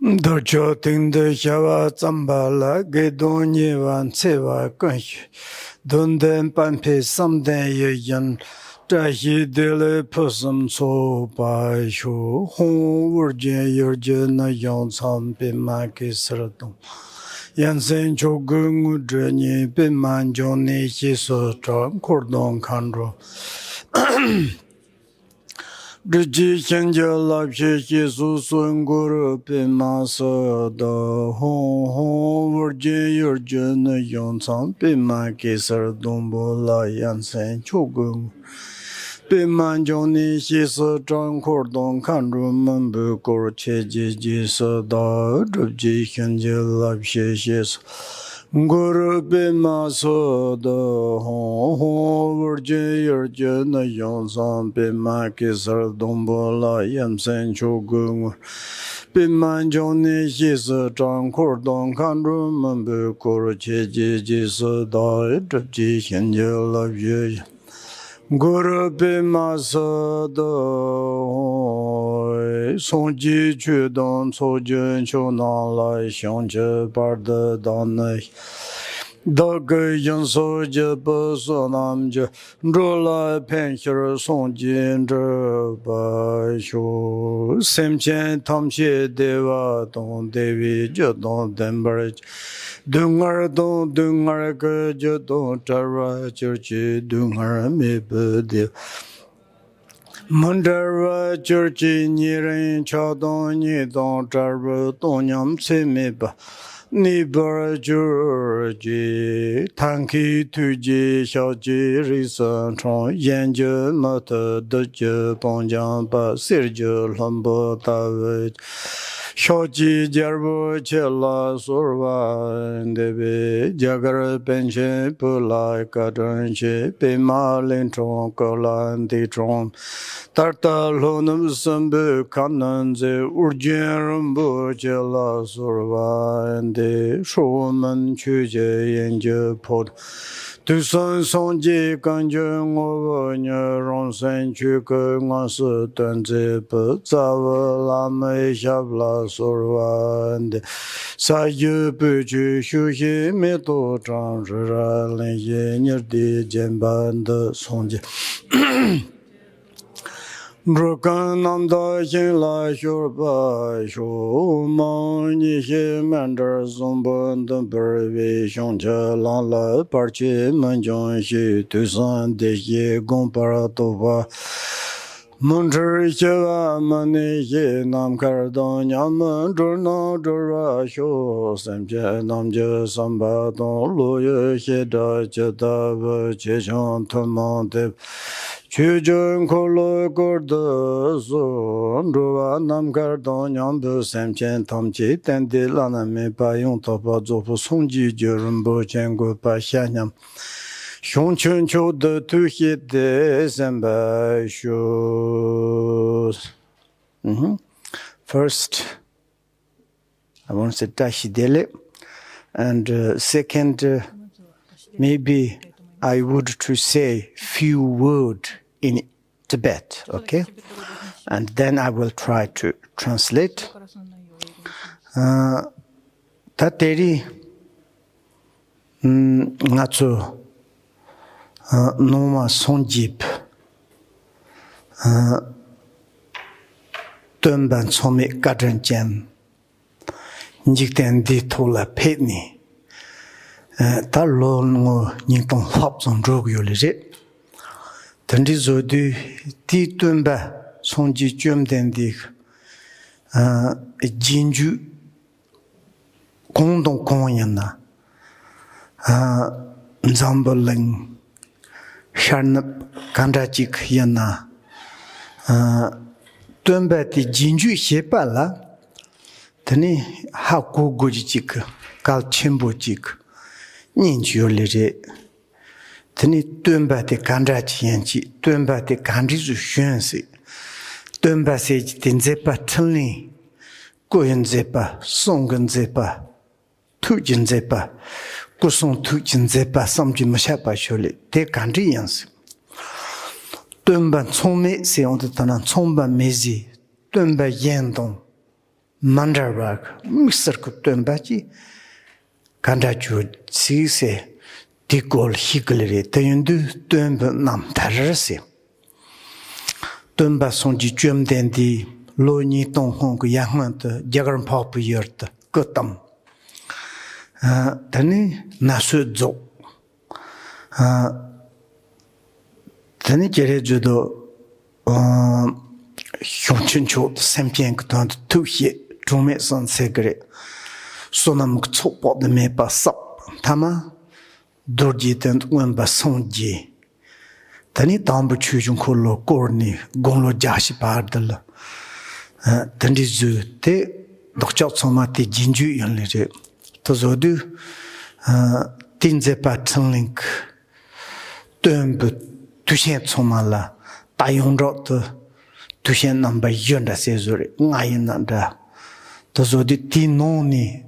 Docho Tinde Shava Zambala, Gedonye Van Seva Kunsh, Dunden Pampe Samden Yan, Dahi Dele Pusum So Bai Shu, Hong Urjan Yurjan Yon Sam Bimaki Sradum. Yansen Chogung Udreni Biman Joni Hiso Tram Cordon Kandro. Riji Chenja Lapshe Jesu Sun Guru Pima Sada Hong Hong Virgin Yurjan Yon San Pima Kisar Dumbo La Yansen Chogung Pima Joni Hisa Tran Cordon Kandru Mambu Kor Cheji Jisa Riji Chenja Lapshe Jesu Guru Pima Sada Hong Hong Virgin Yurjan Yon San Pima Kisar Dumbo La Yansen Chogung Pima Joni Hisa Tran Cordon Kandru Mambu Kor Cheji Jisa Riji Chenja Lapshe Guru Pima Sada Sonji Chudon Sojun Chonan Lai Shangche Barda Danai Dage Yan Soja Basonamja Drola Penshir Sonjin Drba Shu Semchen Tamshi Deva Don Devi Jadon Dembaraj Dungar Ke Jadon Tara Churchi Dungar Mebede Mandara Churchi Nirin Chadon Nidon Tara Tonyam Semeba Nibara Jurji Tanki Tuji Shaji Risan Tron Yanje Mata Dutje Ponjan Ba Sirje Lambo Tavit Shoji Jarbo Chela Surva Debe Jagar Penche Pulai Kadranche Pema Lintron Kolan Ditron Tarta Lonum Sambu Kananze Urjerambo Chela Surva De Shoman Chuje Yenje Pod Tuson Sonji Kanjung over Ronsen Chuka Nasa Tanze Pazava Lame Shabla Sorva and Sayu Puju Shuhi Meto Transra Lenye Nirdi Jemban the Sonji. Broken Namda Hila Shurba Shu Mani Himander Zumbun the Bervi Shoncha Lala Parchi Manjon Shi Tusan de Ye Gomparatova Munter Shiva Mani Ye Nam Kardon Yaman Durna Dura Shu Semche Namja Samba Don Luya Hida Cheta Chechon Tamante Chujun Kolo Gorda Zon Ruva Nam Kardon Yambu Semchen Tamchi Tendi Lana Me Payon Tapa Zopu Sonji Jurumbo Chengu Pa Shanyam Shonchun Cho De Tuhi De Zemba Shus. First, I want to say Tashidele, and second, maybe I would to say few words in Tibet, okay? And then I will try to translate. Tateri Natsu Noma Sonjip Tumban Somi Kadranjan Njikten Di Tola Petni Talon Nington Hopson Drog Yolizit. Tandi Zodu Ti Tumba Sonji Jumdendik Jinju Kondon Konyana Nzambaling Sharnap Kandajik Yana Tumba Ti Jinju Shepala Tani Haku Gojik Kalchimbojik Ninju Lire Tani Tumba Ti Kandachi Yanchi Tumba Ti Kandizu Shensi Tumba Sej Tinzepa Tuni Goyen Zepa Songan Zepa Tujin Zepa Kusong Tujin Zepa Samji Mashapa Shole Te Kandi Yansi Tumba Tsome Se on the Tanan Tsomba Mezi Tumba Yendon Mandarabag, Mr. Kutumbachi, Kandachu, Sise, Tikol Hikleri, Tayundu, Tumba Nam Tarasi. Tumba Sonji Jum Dendi, Loni Tong Hong Yahmant, Jagaran Pop Yurt, Kutam. Tani Nasu Zo. Tani Jerejudo. Hyunchincho, Sampian Kutan, Tuhi, Drumet Son Segre, Sonam Ktsop the Mepa Sap, Tama, Dorjit and Wemba Sonji. Tani Tambu Chujun Kolo, Gorni, Gonlo Jashi Pardal, Tandizu, Te, Dokchat Somati, Jinju Yanlere, Tozodu, Tinzepa Tsanlink, Dumbu, Tushen Somala, Tayon Rot. Tushen number yonder says, Nayananda. Tozodi Tinoni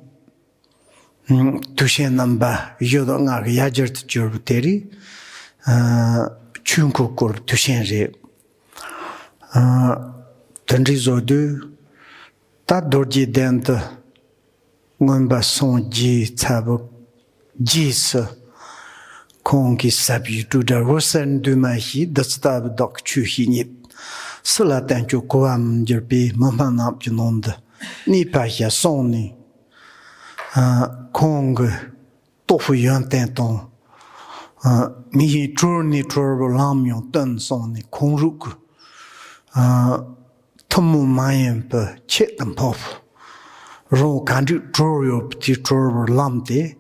Tushen number Yodonga Yajert Jurbuteri Chunko Kor Tushen Tandrizodu Tadorji Dent Wamba Son Ji Tabo Jis Kongi Sabi to the Rosan Dumahi, the stab doc Chuhinit. Cela thank you, Coam Jerby, Mamma up Junond, Nipahia Sony, Kong, Tofu Yan Tenton, Mi Journey Trouble Lamion, Dun Sony, Konruk, Tomu Mayamp, Chet and Pop, Ro Candy Trorio, Petit Trouble Lamte,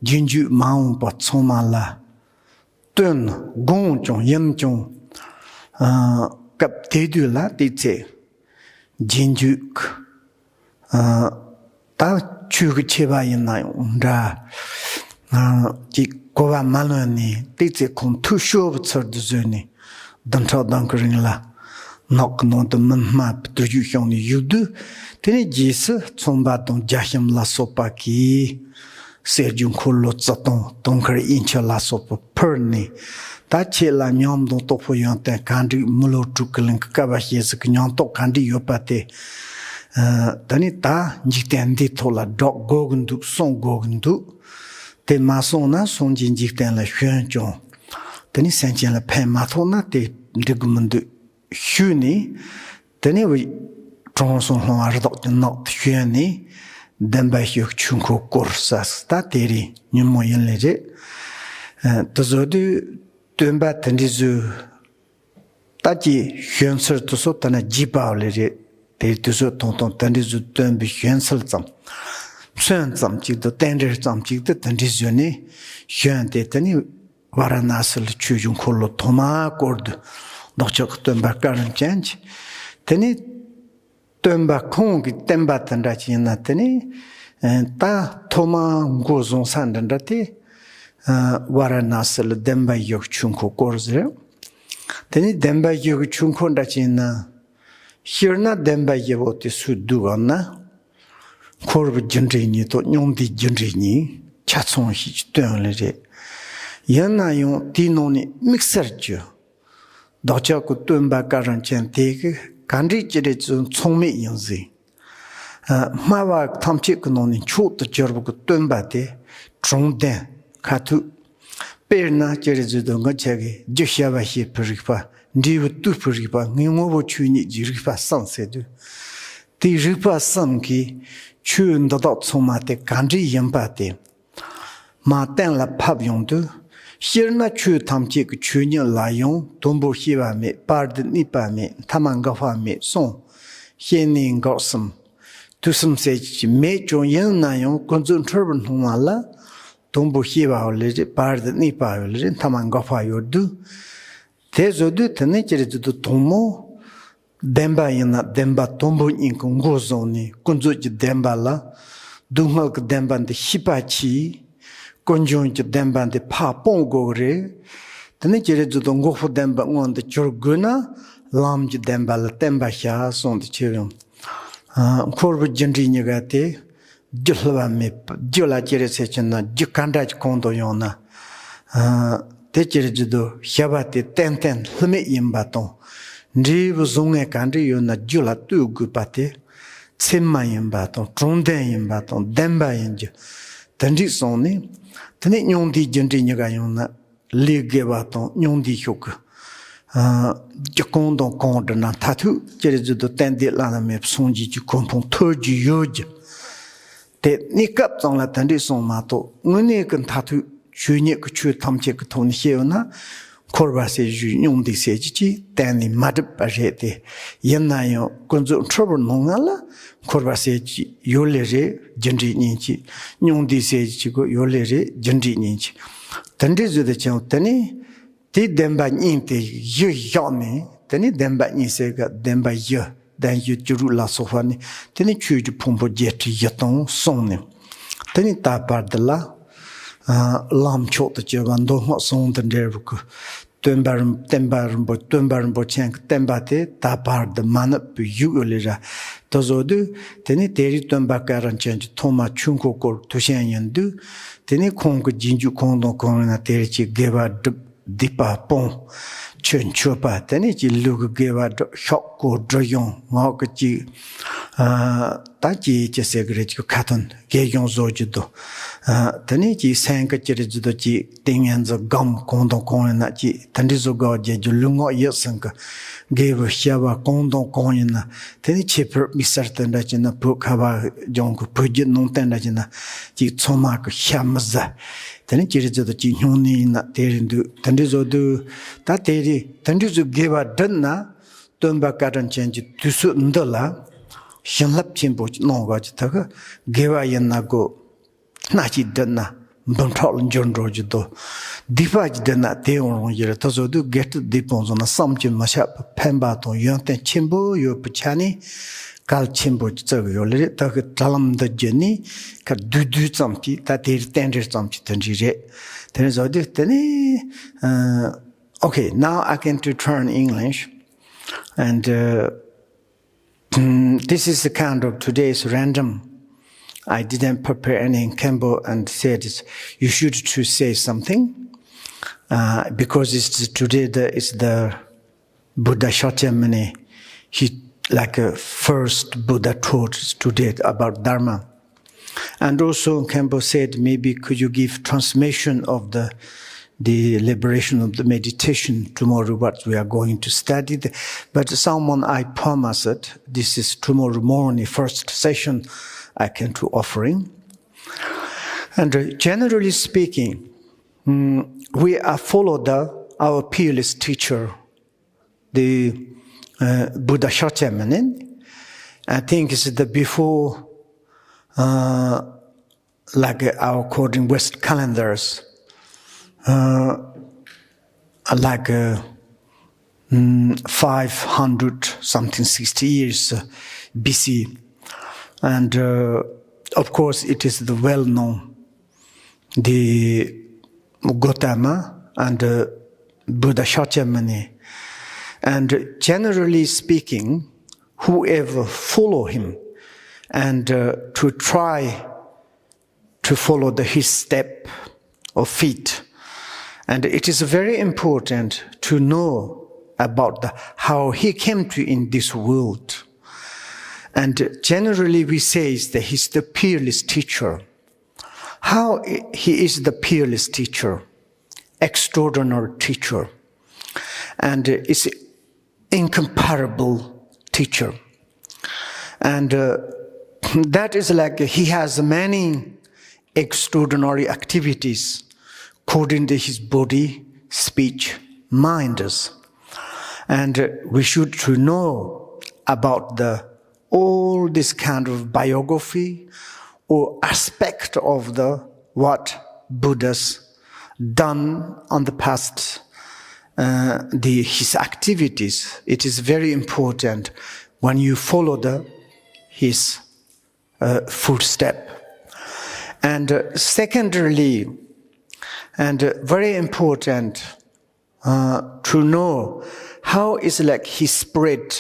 Jinju Mount, but Somala, Dun, Gonjon, Yamjon, Cap Tedula, Tite, Jinjuk, Ta Chugcheva Yanda, Kova Maloni, Tite con two shows of the zone, Dantra Dunkeringla, knock not the map to you only you do, Tenejis, Sombaton Jahim La Sopaki, Serjun Kolozaton, Donker Incha La Sopa Perni. Tache la nyom don topo yonte kandi mulo trukelin kabahies knyon to kandi yopate tani ta jikten di tola dog gogundu son gogundu te masona son jikten la hyunjon tani senchen la pen matona te digmundu hyuni tani wi tronson hon ardok not hyuni demba hyuk chunko korsas ta teri nyumo yenleje tozodu Tumba Tandizu Taji Hyunsel to Sotana Jibawleri, they to Soton Tandizu Tumbi Hyunsel Zam. Sun Zam Jig the Tender Zam Jig the Tandizuni, Hyun de Tani Varanasal Chujun Kolo Toma Cord, Nochok Tumba Garden Change, Tani Tumba Kong, Temba Tandachina Tani, and Ta Toma Gozon Sandandati. Varanasal Demba Yok Chunko Gorzre. Then Demba Yok Chunko Dachina. Here not Demba Yevoti Sudugana. Corb Gendrini to Yondi Gendrini. Chatson Hitch Dunley. Yana yon Tinoni Mixerjo. Docha could Tumba Garanchan take. Candy Jeditsun Tomi Yonzi. Mawa Tamchikononi Chut the Jerbo Tumbate. Tron den. Katu Perna Jerizudonga Chagi, Joshabahi Peripa, Divu Tu Peripa, Nimovo Chuni Jiripa Sansedu. The Ripa Sanki, Chun the dot somate, Kandri Yambate. Martin la Paviondu, here na Chu Tamchik Chunia Lion, Tombo Hiva me, Bard Nipa me, Tamangafa me, Son, Hiening Gossam. To some sage, Major Yan Nayon, Gonzon Turban Humala. Tombo Hiva or Bard Nipa, Tamangafa Yordu. Tezodu Tanejere to Tomo, Demba Yana Demba Tombo in Kongozoni, Kunzuji Dembala, Dunhok Demban the Hipachi, Conjoint Demban the Pa Pongore, Tanejere to Dongofo Demba on the Chorguna, Lamj Dembala Dembahas on the Chirium. Corvo Gendrinagate. Julava me, Jula Jeresechana, Jukandaj Kondoyona, Techerejudo, Shabati, Tenten, Leme Yimbaton, Drivu Zunga Kandi, Yona Jula Tu Gupate, Tsimmayin baton, Trondayin baton, Dembayin, Tandi Soni, Tani Yondi Jindinagayona, Ligue baton, Yondi Hook, Jacondon Condana, Tatu, Jerezo Tendi Lana Mep Sonji, Compon, Turji Yoj. Te Nikap on la Tandi Son Mato, Unikan Tatu, Junik Chu Tomchek Ton Hiona. Corbase Junion de Seji, Danny Mad Pagete, Yenayo, Gonzo Trouble Nongala, Corbase Yolere, Gendi Ninchi, Nyon de Seji, Yolere, Gendi Ninchi. Tandizu de Chantani, Ti Demba Ninte, Yu Yami, Tani Demba Nisega, Demba Yu, Dan Yu Jurula Sofani, Tani Chuj Pumpo Jet Yaton Sone, Tani Tapar de la. Lam chot the Javando, what song and derbook, Tumbarum, Chank, Tembate, Tapar, the Manap, Uulira, Tozodu, Teni Teri Tumbakar and change Toma Chunko Kor Tushan do, Teni Kong Jinju Kondo Korona Terichi Geva Dipa Pon, Chun Chopa, Tenichi Luke Geva Chökhor Düchen, Maukachi, Tachi Chesegret Cotton, Gayon Zojudo. Tanichi sank a chirizudochi, thing and the gum condo coinachi, Tandizogo, Julungo Yosanka, gave a shava condo coina, Tanichi be certain that in a book hava jonko, Pujit non tendajina, Jitsomak, Shamaza, Tanichirizudochi, Huni, not tearing do, Tandizo do, that Tandizo gave a dunna, Tumba cotton change to Sundala, Shanlap Chimbo, no watch, gave a yanago. Nachi dana, Bontrol and John Rojudo. Divide dana, Theon, Yeratozo do get depons on a sumption mashap, Pembaton, Yonten Chimbo, your Puchani, Cal Chimbo, Zogoli, Talam the Jenny, can do something that is tender something. There is a destiny. Okay, now I can turn English. And this is the kind of today's random. I didn't prepare any in Kembo and said you should to say something because today is the Buddha Shakyamuni. He like a first Buddha taught today about Dharma. And also Kembo said maybe could you give transmission of the liberation of the meditation tomorrow what we are going to study. But someone I promised this is tomorrow morning first session I can to offering. And generally speaking, we are followed our peerless teacher, the Buddha Shakyamuni. I think it's the before, like our according West calendars, like 500 something 60 years BC. And of course, it is the well-known, the Gautama and Buddha Shakyamuni. And generally speaking, whoever follow him and to try to follow his step or feet. And it is very important to know about how he came to in this world. And generally we say that he's the peerless teacher. How he is the peerless teacher, extraordinary teacher, and is incomparable teacher. And that is like he has many extraordinary activities according to his body, speech, mind. And we should to know about all this kind of biography or aspect of what Buddha's done on the past, his activities. It is very important when you follow his footstep. And secondarily, and very important to know how is like he spread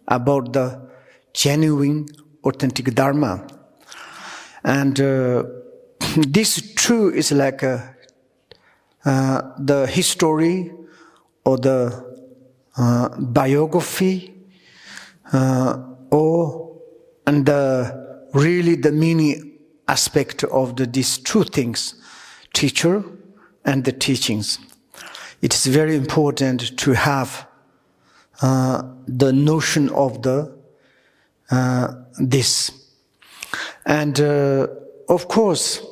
about the genuine, authentic Dharma. And this too is like the history or the biography or and really the meaning aspect of these two things, teacher and the teachings. It is very important to have the notion of this. And of course,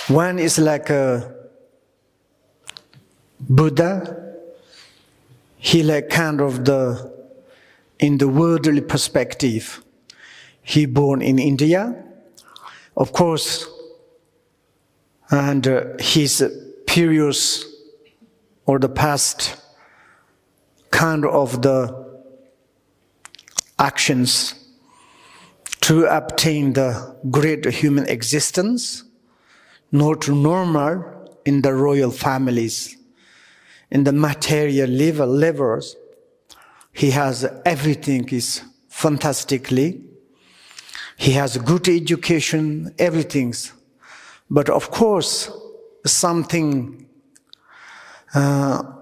one is like a Buddha. He like kind of in the worldly perspective, he born in India, of course, and his periods or the past kind of the actions to obtain the great human existence, not normal in the royal families, in the material levels. He has everything is fantastically. He has good education, everything's. But of course, something,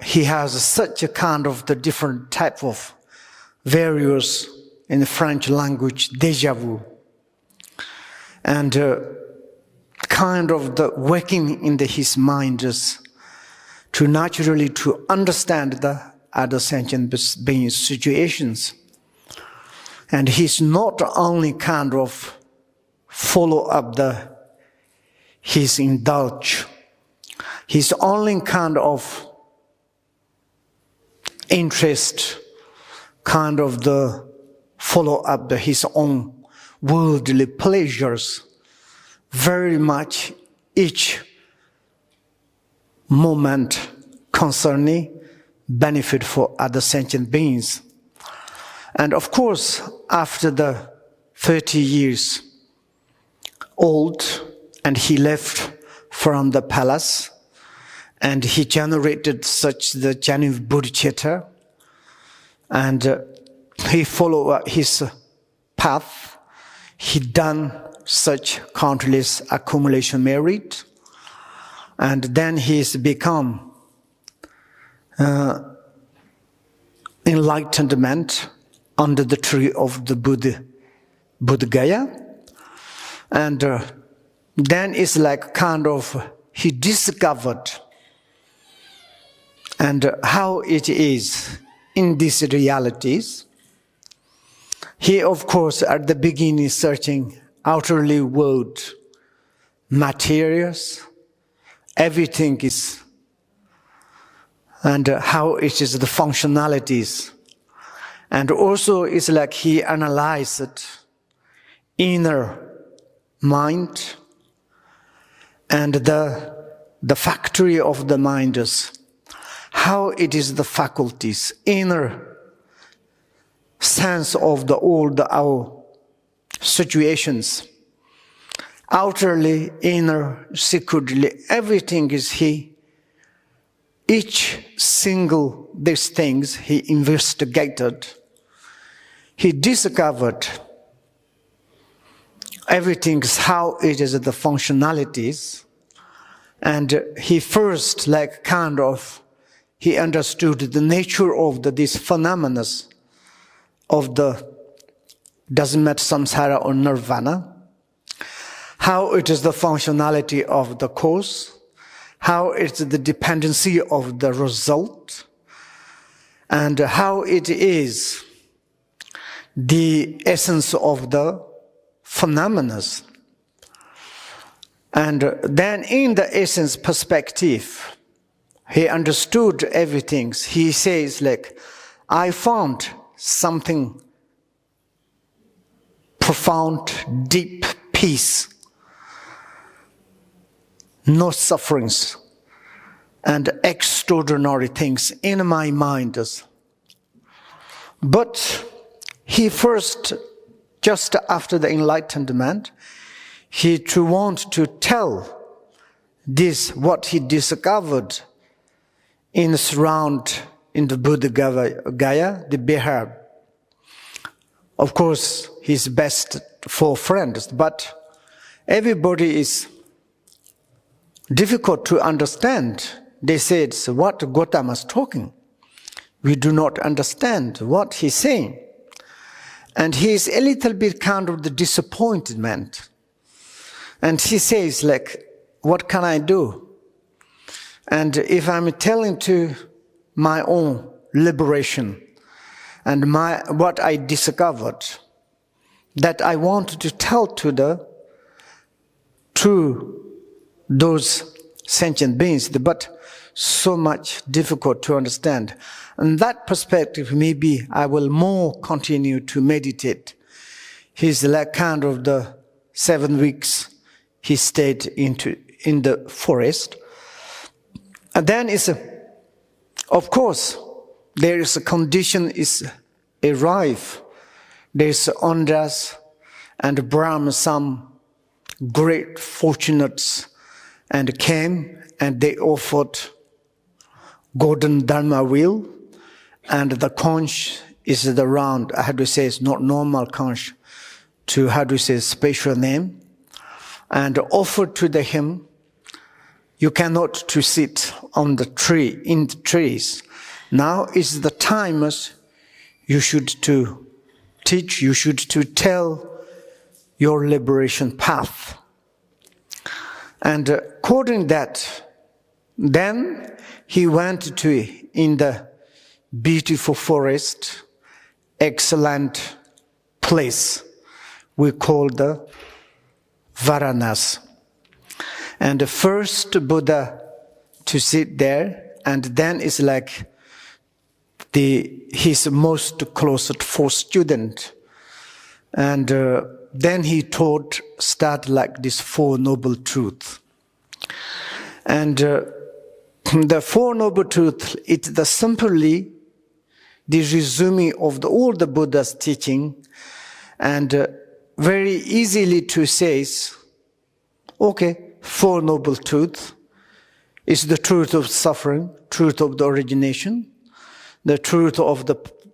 he has such a kind of the different type of various in the French language, déjà vu. And kind of the working in his mind is to naturally to understand the other sentient beings' situations. And he's not only kind of follow up his indulge. He's only kind of interest, kind of the follow up his own worldly pleasures, very much each moment concerning benefit for other sentient beings. And of course, after the 30 years old, and he left from the palace, and he generated such the genuine bodhicitta, and he followed his path. He done such countless accumulation merit, and then he's become enlightenment under the tree of the Buddha Gaya. And then it's like kind of he discovered and how it is in these realities. He, of course, at the beginning searching outerly world, materials, everything is, and how it is the functionalities. And also it's like he analyzed inner mind and the factory of the mind is, how it is the faculties, inner sense of our situations, outerly, inner, secretly, everything is he. Each single these things he investigated, he discovered everything is how it is the functionalities, and he first like kind of he understood the nature of these phenomena of the doesn't matter samsara or nirvana, how it is the functionality of the cause, how it's the dependency of the result, and how it is the essence of the phenomena. And then in the essence perspective, he understood everything. He says like, I found something profound, deep peace, no sufferings, and extraordinary things in my mind. But he first, just after the enlightenment, he to want to tell this, what he discovered in the Buddha Gaya, the Bihar. Of course, his best 4 friends, but everybody is difficult to understand. They said, so what Gautama is talking? We do not understand what he's saying. And he is a little bit kind of the disappointment. And he says, like, what can I do? And if I'm telling to my own liberation and what I discovered, that I wanted to tell to those sentient beings, but so much difficult to understand. And that perspective, maybe I will more continue to meditate. He's like kind of the 7 weeks he stayed in the forest. And then of course, there is a condition is arrive. There's Andras and Brahma, some great fortunates, and came and they offered golden Dharma wheel, and the conch is the round, how do you say, it's not normal conch, to, how do you say, special name, and offered to him. You cannot to sit on the tree, in the trees. Now is the time you should to teach, you should to tell your liberation path. And according that, then he went to in the beautiful forest, excellent place we call the Varanasi. And the first Buddha to sit there, and then is like his most closest fourth student. And then he start like this Four Noble Truths. And the Four Noble Truths, it's simply the resume of all the Buddha's teaching, and very easily to say, okay, Four Noble Truths is the truth of suffering, truth of the origination, the truth of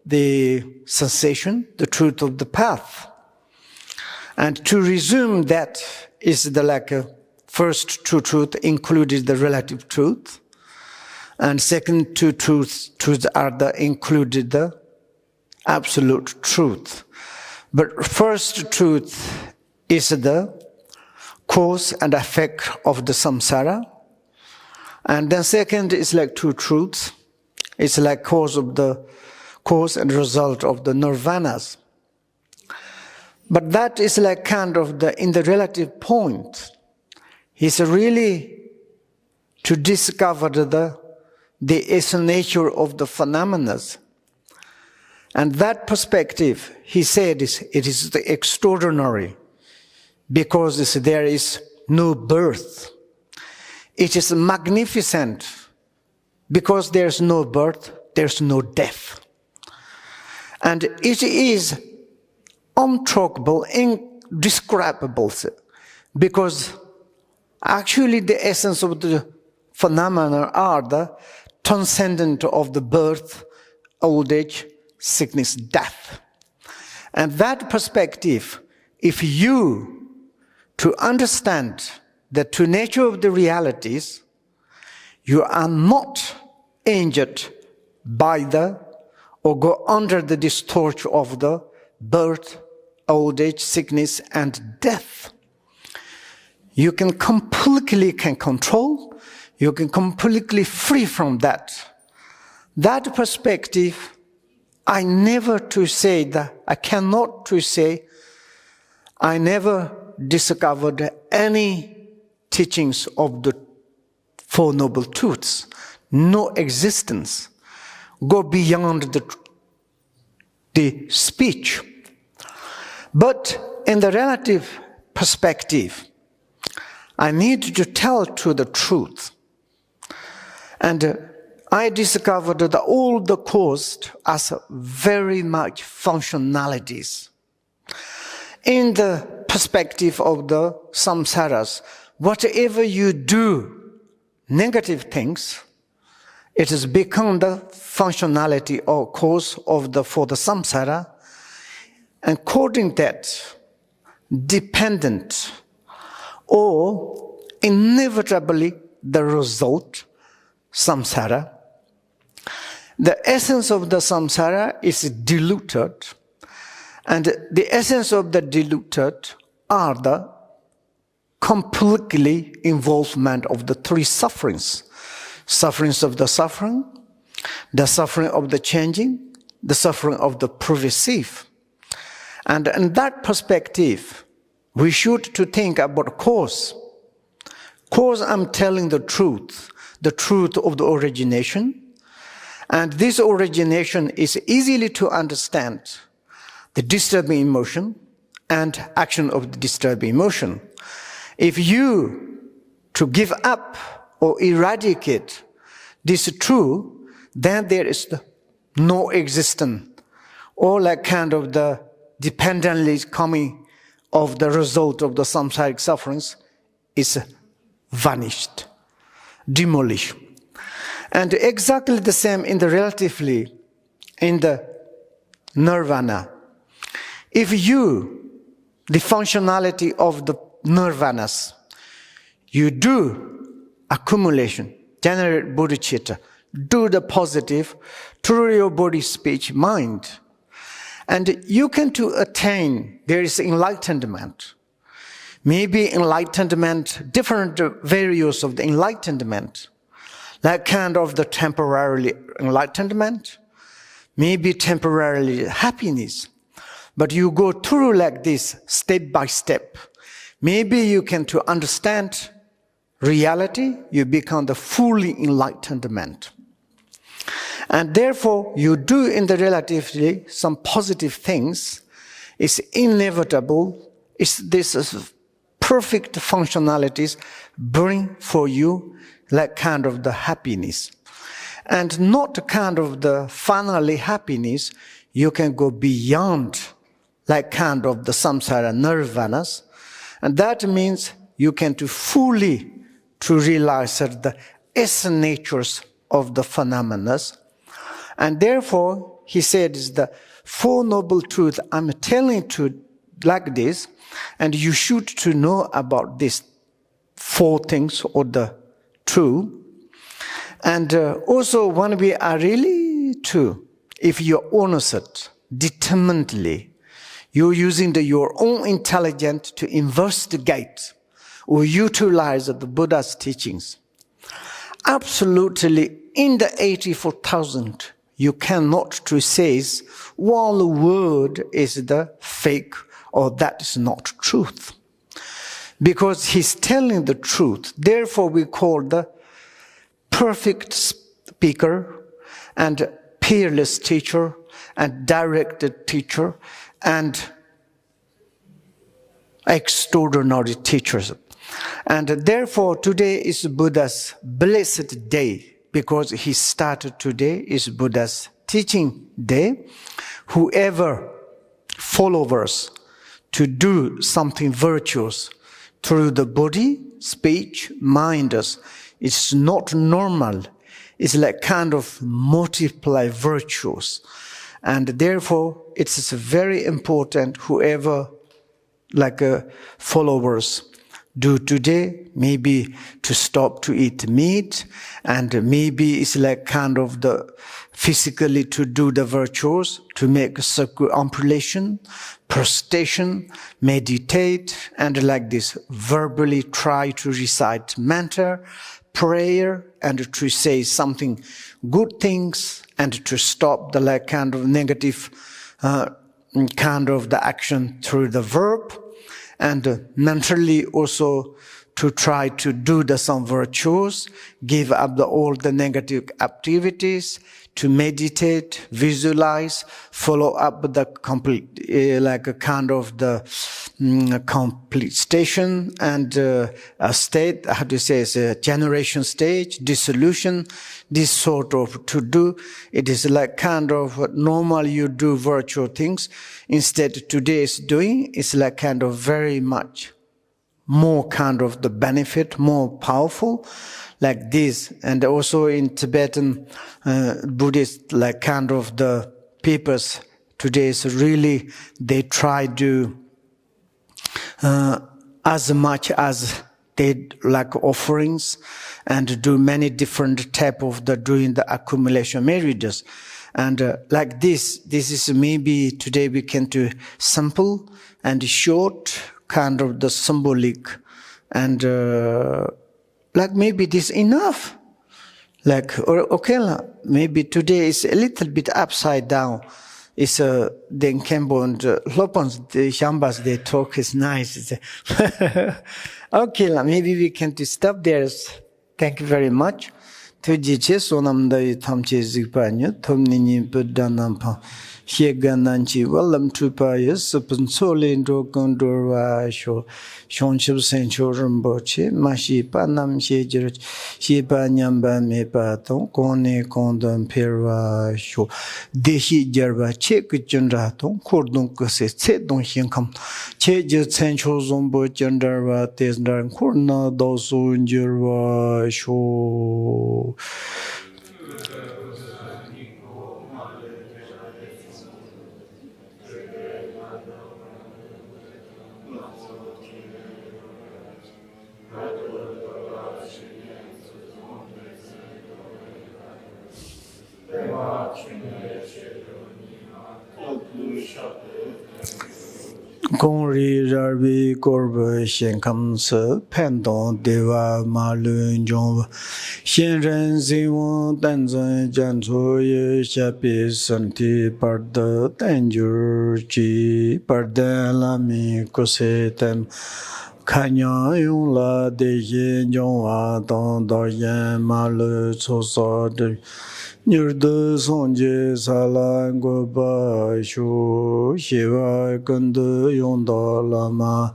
the sensation, the truth of the path. And to resume that is the first two truth included the relative truth, and second two truths are included the absolute truth. But first truth is the cause and effect of the samsara, and then second is like two truths. It's like cause and result of the nirvanas. But that is like kind of in the relative point. He's really to discover the essence nature of the phenomena. And that perspective, he said, it is the extraordinary, because there is no birth. It is magnificent, because there's no birth, there's no death. And it is untalkable, indescribable, because actually the essence of the phenomena are the transcendent of the birth, old age, sickness, death. And that perspective, if you to understand the true nature of the realities, you are not injured by or go under the distortion of the birth, old age, sickness, and death. You can completely control, you can completely free from that. That perspective, I never to say that, I cannot to say, I never discovered any teachings of the Four Noble Truths. No existence. Go beyond the speech. But in the relative perspective, I need to tell to the truth. And I discovered that all the cause as very much functionalities. In the perspective of the samsaras, whatever you do, negative things, it has become the functionality or cause for the samsara, and according that, dependent or inevitably the result, samsara. The essence of the samsara is diluted, And the essence of the diluted are the completely involvement of the three sufferings. Sufferings of the suffering of the changing, the suffering of the pervasive. And in that perspective, we should to think about cause. Cause, I'm telling the truth of the origination. And this origination is easily to understand the disturbing emotion and action of the disturbing emotion. If you to give up or eradicate this truth, then there is no existence, or like kind of the dependently coming of the result of the samsaric sufferings is vanished, demolished. And exactly the same in the relatively, in the nirvana. If you, the functionality of the nirvanas, you do accumulation, generate bodhicitta, do the positive through your body, speech, mind. And you can to attain, there is enlightenment. Maybe enlightenment, different various of the enlightenment, like kind of the temporarily enlightenment, maybe temporarily happiness. But you go through like this, step by step. Maybe you can to understand reality, you become the fully enlightenment. And therefore, you do in the relatively some positive things. It's inevitable. It's this perfect functionalities bring for you like kind of the happiness. And not kind of the finally happiness, you can go beyond like kind of the samsara nirvanas. And that means you can to fully to realize that the essence natures of the phenomena. And therefore, he said, is the Four Noble Truths I'm telling to like this, and you should to know about these four things or the true. And also when we are really true, if you're honest, determinedly, you're using your own intelligence to investigate or utilize the Buddha's teachings. Absolutely, in the 84,000, you cannot to say one word is the fake or that is not truth. Because he's telling the truth. Therefore, we call the perfect speaker and peerless teacher and directed teacher and extraordinary teachers. And therefore, today is Buddha's blessed day, because he started today is Buddha's teaching day. Whoever follows to do something virtuous through the body, speech, mind, it's not normal. It's like kind of multiply virtues. And therefore, it's very important whoever like followers do today, maybe to stop to eat meat, and maybe it's like kind of the physically to do the virtues, to make circumambulation, prostration, meditate, and like this verbally try to recite mantra, prayer, and to say something good things, and to stop the like kind of negative kind of the action through the verb, and mentally also to try to do some virtues, give up all the negative activities, to meditate, visualize, follow up the complete, like a kind of the complete station and a state, how to say, it's a generation stage, dissolution, this sort of to do. It is like kind of normal you do virtual things. Instead, today's doing is like kind of very much more kind of the benefit, more powerful, like this. And also in Tibetan Buddhist, like kind of the papers today is really, they try to, as much as they like offerings and do many different type of the doing the accumulation marriages. And like this is maybe today we can do simple and short kind of the symbolic, and like maybe this enough. Like, or okay, maybe today is a little bit upside down. It's then Kembo and Lopons, the Shambas, they talk is nice. Okay, maybe we can stop there. Thank you very much. Tujiche sonamda tamche zikpanyo, tomnini budanampa, Hiegananchi, Wallam Trupayas, Pensole Indrokondorwa, Shonship Sencho Rinpoche, Mashi Panam Shejer, Shipa Nyamba Mepaton, Kone Kondon Perwa, Sho, Dehi Jerba, Chek Gendraton, Cordon Kose, Sedon Hinkam, Cheja Sencho Zombo Gendarwa, Tesdar, Corna, Dosu Jerwa, Sho. Gongri Rarbi Gorba Shenkam Se Pendon Deva Malun Jong Shenren Ziwon Danzan Janzo Ye Shapi Santi Parda Danger Ji Parda Lami Kose Tem Kanya Yung La De Yen Jong Wa Don Do Yen Malu So So De Nirde Sonje Sala Goba Shu Shiva Gande Yonda Lama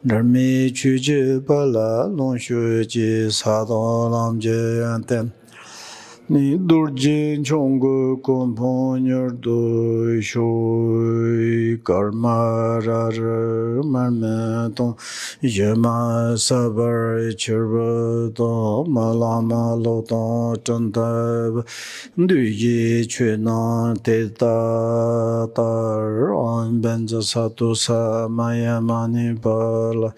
Dharmi Chuje Pala Long Shu Ji Sado Lam Je Yantem Ni Durjin Chongu Kompon Nirde Shu Karma Rar Marmeton Yema Sabar Chirba Do Malama Loton Chantab Duyi Chuna Teta Tar On Benza Satu Sa Maya Mani Bala